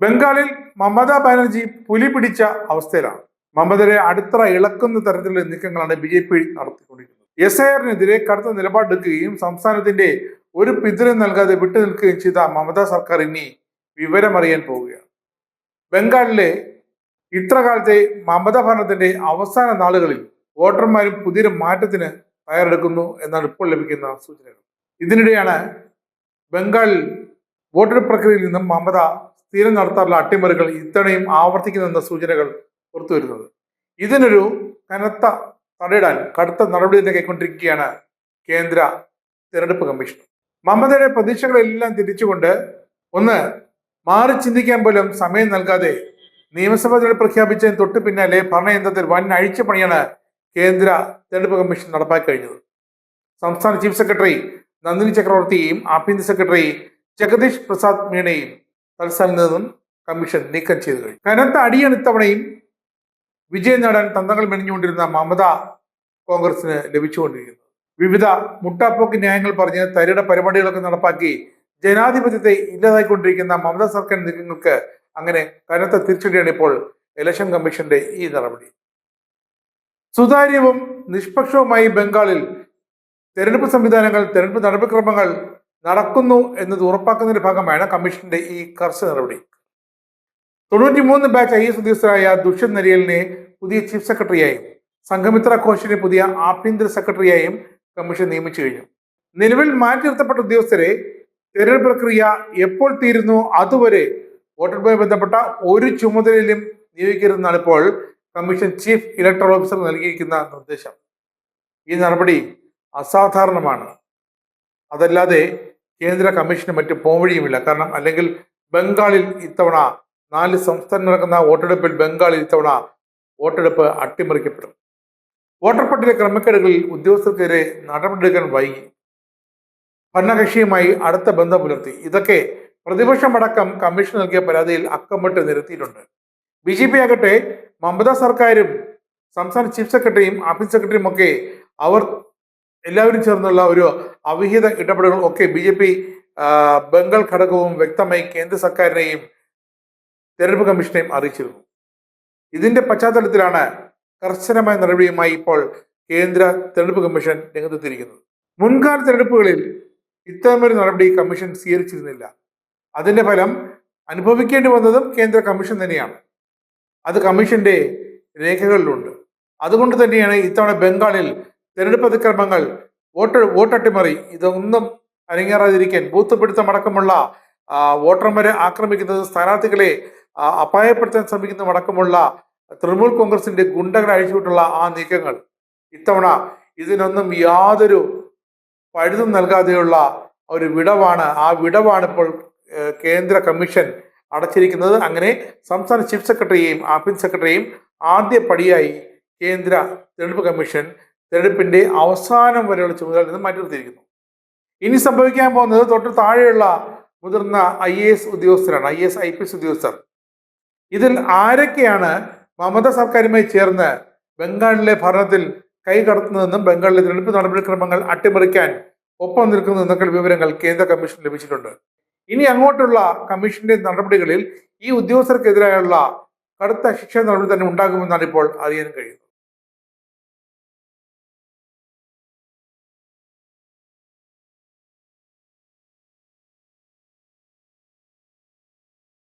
ബംഗാളിൽ മമതാ ബാനർജി പുലി പിടിച്ച അവസ്ഥയിലാണ്. മമതയെ അടിത്തറ ഇളക്കുന്ന തരത്തിലുള്ള നീക്കങ്ങളാണ് BJP നടത്തിക്കൊണ്ടിരിക്കുന്നത്. SIR-നെതിരെ കടുത്ത നിലപാടെടുക്കുകയും സംസ്ഥാനത്തിന്റെ ഒരു പിന്തുണ നൽകാതെ വിട്ടുനിൽക്കുകയും ചെയ്ത മമതാ സർക്കാർ ഇനി വിവരമറിയാൻ പോവുകയാണ്. ബംഗാളിലെ ഇത്രകാലത്തെ മമതാ ഭരണത്തിന്റെ അവസാന നാളുകളിൽ വോട്ടർമാരും പുതിയൊരു മാറ്റത്തിന് തയ്യാറെടുക്കുന്നു എന്നാണ് ഇപ്പോൾ ലഭിക്കുന്ന സൂചനകൾ. ഇതിനിടെയാണ് ബംഗാളിൽ വോട്ടെടുപ്പ് പ്രക്രിയയിൽ നിന്നും മമത സ്ഥിരം നടത്താറുള്ള അട്ടിമറികൾ ഇത്തവണയും ആവർത്തിക്കുന്നെന്ന സൂചനകൾ പുറത്തുവരുന്നത്. ഇതിനൊരു കനത്ത തടയിടാൻ കടുത്ത നടപടി തന്നെ കൈക്കൊണ്ടിരിക്കുകയാണ് കേന്ദ്ര തിരഞ്ഞെടുപ്പ് കമ്മീഷൻ. മമതയുടെ പ്രതീക്ഷകളെല്ലാം തിരിച്ചുകൊണ്ട് ഒന്ന് മാറി ചിന്തിക്കാൻ പോലും സമയം നൽകാതെ നിയമസഭാ തിരഞ്ഞെടുപ്പ് പ്രഖ്യാപിച്ചതിന് തൊട്ട് പിന്നാലെ ഭരണയന്ത്രത്തിൽ വൻ അഴിച്ചുപണിയാണ് കേന്ദ്ര തിരഞ്ഞെടുപ്പ് കമ്മീഷൻ നടപ്പാക്കി കഴിഞ്ഞത്. സംസ്ഥാന ചീഫ് സെക്രട്ടറി നന്ദിനി ചക്രവർത്തിയെയും ആഭ്യന്തര സെക്രട്ടറി ജഗദീഷ് പ്രസാദ് മീണയെയും തൽസ്ഥാനത്ത് നിന്നും കമ്മീഷൻ നീക്കം ചെയ്തു കഴിഞ്ഞു. കനത്ത അടിയാണ് ഇത്തവണയും വിജയം നേടാൻ തന്ത്രങ്ങൾ മെനഞ്ഞുകൊണ്ടിരുന്ന മമത കോൺഗ്രസിന് ലഭിച്ചുകൊണ്ടിരിക്കുന്നത്. വിവിധ മുട്ടാപ്പോക്ക് ന്യായങ്ങൾ പറഞ്ഞ് തരിയുടെ പരിപാടികളൊക്കെ നടപ്പാക്കി ജനാധിപത്യത്തെ ഇല്ലാതായിക്കൊണ്ടിരിക്കുന്ന മമത സർക്കാർ നീക്കങ്ങൾക്ക് അങ്ങനെ കനത്ത തിരിച്ചടിയാണ് ഇപ്പോൾ ഇലക്ഷൻ കമ്മീഷന്റെ ഈ നടപടി. സുതാര്യവും നിഷ്പക്ഷവുമായി ബംഗാളിൽ തെരഞ്ഞെടുപ്പ് സംവിധാനങ്ങൾ, തെരഞ്ഞെടുപ്പ് നടപടിക്രമങ്ങൾ നടക്കുന്നു എന്നത് ഉറപ്പാക്കുന്നതിന്റെ ഭാഗമായാണ് കമ്മീഷന്റെ ഈ കർശന നടപടി. 93 ബാച്ച് IAS ഉദ്യോഗസ്ഥരായ ദുഷ്യന്ത് നരിയലിനെ പുതിയ ചീഫ് സെക്രട്ടറിയായും സംഘമിത്ര ഘോഷിനെ പുതിയ ആഭ്യന്തര സെക്രട്ടറിയായും കമ്മീഷൻ നിയമിച്ചു കഴിഞ്ഞു. നിലവിൽ മാറ്റി നിർത്തപ്പെട്ട ഉദ്യോഗസ്ഥരെ തെരഞ്ഞെടുപ്പ് പ്രക്രിയ എപ്പോൾ തീരുന്നു അതുവരെ വോട്ടെടുപ്പുമായി ബന്ധപ്പെട്ട ഒരു ചുമതലയിലും നിയോഗിക്കരുതെന്നാണ് ഇപ്പോൾ കമ്മീഷൻ ചീഫ് ഇലക്ടറൽ ഓഫീസർ നൽകിയിരിക്കുന്ന നിർദ്ദേശം. ഈ നടപടി അസാധാരണമാണ്. അതല്ലാതെ കേന്ദ്ര കമ്മീഷന് മറ്റു പോംവഴിയുമില്ല. കാരണം അല്ലെങ്കിൽ ബംഗാളിൽ ഇത്തവണ 4 സംസ്ഥാനം നടക്കുന്ന വോട്ടെടുപ്പിൽ ബംഗാളിൽ ഇത്തവണ വോട്ടെടുപ്പ് അട്ടിമറിക്കപ്പെടും. വോട്ടർ പട്ടിക ക്രമക്കേടുകളിൽ ഉദ്യോഗസ്ഥർക്കെതിരെ നടപടിയെടുക്കാൻ വൈകി, ഭരണകക്ഷിയുമായി അടുത്ത ബന്ധം പുലർത്തി. ഇതൊക്കെ പ്രതിപക്ഷമടക്കം കമ്മീഷൻ നൽകിയ പരാതിയിൽ അക്കമിട്ട് നിരത്തിയിട്ടുണ്ട്. BJP ആകട്ടെ മമതാ സർക്കാരും സംസ്ഥാന ചീഫ് സെക്രട്ടറിയും ആഭ്യന്തര സെക്രട്ടറിയും ഒക്കെ അവർ എല്ലാവരും ചേർന്നുള്ള ഒരു അവിഹിത ഇടപെടലുകൾ ഒക്കെ BJP ബംഗാൾ ഘടകവും വ്യക്തമായി കേന്ദ്ര സർക്കാരിനെയും തെരഞ്ഞെടുപ്പ് കമ്മീഷനെയും അറിയിച്ചിരുന്നു. ഇതിന്റെ പശ്ചാത്തലത്തിലാണ് കർശനമായ നടപടിയുമായി ഇപ്പോൾ കേന്ദ്ര തെരഞ്ഞെടുപ്പ് കമ്മീഷൻ രംഗത്തെത്തിയിരിക്കുന്നത്. മുൻകാല തെരഞ്ഞെടുപ്പുകളിൽ ഇത്തരമൊരു നടപടി കമ്മീഷൻ സ്വീകരിച്ചിരുന്നില്ല. അതിന്റെ ഫലം അനുഭവിക്കേണ്ടി വന്നതും കേന്ദ്ര കമ്മീഷൻ തന്നെയാണ്. അത് കമ്മീഷന്റെ രേഖകളിലുണ്ട്. അതുകൊണ്ട് തന്നെയാണ് ഇത്തവണ ബംഗാളിൽ തെരഞ്ഞെടുപ്പ് അതിക്രമങ്ങൾ, വോട്ടട്ടിമറി ഇതൊന്നും അരങ്ങേറാതിരിക്കാൻ ബൂത്ത് പിടുത്തമടക്കമുള്ള വോട്ടർമാരെ ആക്രമിക്കുന്നത്, സ്ഥാനാർത്ഥികളെ അപായപ്പെടുത്താൻ ശ്രമിക്കുന്നതടക്കമുള്ള തൃണമൂൽ കോൺഗ്രസിന്റെ ഗുണ്ടകളെ അഴിച്ചുവിട്ടുള്ള ആ നീക്കങ്ങൾ ഇത്തവണ ഇതിനൊന്നും യാതൊരു പഴുതും നൽകാതെയുള്ള ഒരു വിടവാണ്. ആ വിടവാണ് ഇപ്പോൾ കേന്ദ്ര കമ്മീഷൻ അടച്ചിരിക്കുന്നത്. അങ്ങനെ സംസ്ഥാന ചീഫ് സെക്രട്ടറിയെയും ആഭ്യന്തര സെക്രട്ടറിയെയും ആദ്യ പടിയായി കേന്ദ്ര തെരഞ്ഞെടുപ്പ് കമ്മീഷൻ തെരഞ്ഞെടുപ്പിന്റെ അവസാനം വരെയുള്ള ചുമതലയിൽ നിന്ന് മാറ്റി നിർത്തിയിരിക്കുന്നു. ഇനി സംഭവിക്കാൻ പോകുന്നത് തൊട്ട് താഴെയുള്ള മുതിർന്ന IAS ഉദ്യോഗസ്ഥരാണ്, IAS IPS ഉദ്യോഗസ്ഥർ. ഇതിൽ ആരൊക്കെയാണ് മമത സർക്കാരുമായി ചേർന്ന് ബംഗാളിലെ ഭരണത്തിൽ കൈകടത്തുന്നതെന്നും ബംഗാളിലെ തെരഞ്ഞെടുപ്പ് നടപടിക്രമങ്ങൾ അട്ടിമറിക്കാൻ ഒപ്പം നിൽക്കുന്നതെന്നൊക്കെ വിവരങ്ങൾ കേന്ദ്ര കമ്മീഷൻ ലഭിച്ചിട്ടുണ്ട്. ഇനി അങ്ങോട്ടുള്ള കമ്മീഷന്റെ നടപടികളിൽ ഈ ഉദ്യോഗസ്ഥർക്കെതിരായുള്ള കടുത്ത ശിക്ഷാ നടപടി തന്നെ ഉണ്ടാകുമെന്നാണ് ഇപ്പോൾ അറിയാൻ കഴിയുന്നത്.